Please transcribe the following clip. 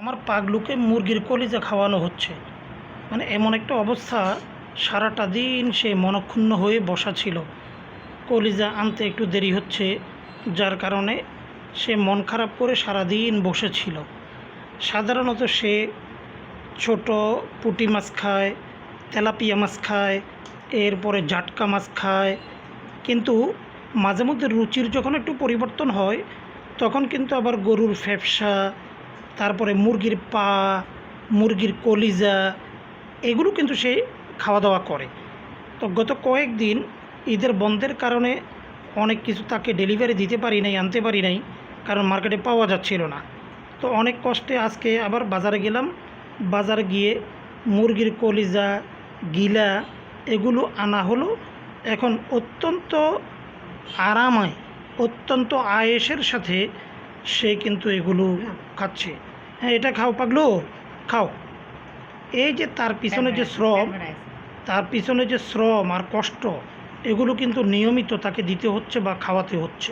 আমার পাগলুকে মুরগির কলিজা খাওয়ানো হচ্ছে। মানে এমন একটা অবস্থা, সারাটা দিন সে মনক্ষুণ্ণ হয়ে বসা ছিল। কলিজা আনতে একটু দেরি হচ্ছে, যার কারণে সে মন খারাপ করে সারাদিন বসেছিল। সাধারণত সে ছোট পুঁটি মাছ খায়, তেলাপিয়া মাছ খায়, এরপরে জাটকা মাছ খায়, কিন্তু মাঝে মধ্যে রুচির যখন একটু পরিবর্তন হয় তখন কিন্তু আবার গরুর ফ্যাপসা, তারপরে মুরগির পা, মুরগির কলিজা, এগুলো কিন্তু সে খাওয়া দাওয়া করে। তো গত কয়েকদিন ঈদের বন্ধের কারণে অনেক কিছু তাকে ডেলিভারি দিতে পারি নাই, আনতে পারি নাই, কারণ মার্কেটে পাওয়া যাচ্ছিল না। তো অনেক কষ্টে আজকে আবার বাজারে গেলাম। বাজারে গিয়ে মুরগির কলিজা, গিলা এগুলো আনা হলো। এখন অত্যন্ত আরামে, অত্যন্ত আয়েশের সাথে সে কিন্তু এগুলো খাচ্ছে। হ্যাঁ, এটা খাও পাগলু, খাও। এই যে তার পিছনে যে শ্রম, তার পিছনে যে শ্রম আর কষ্ট, এগুলো কিন্তু নিয়মিত তাকে দিতে হচ্ছে বা খাওয়াতে হচ্ছে।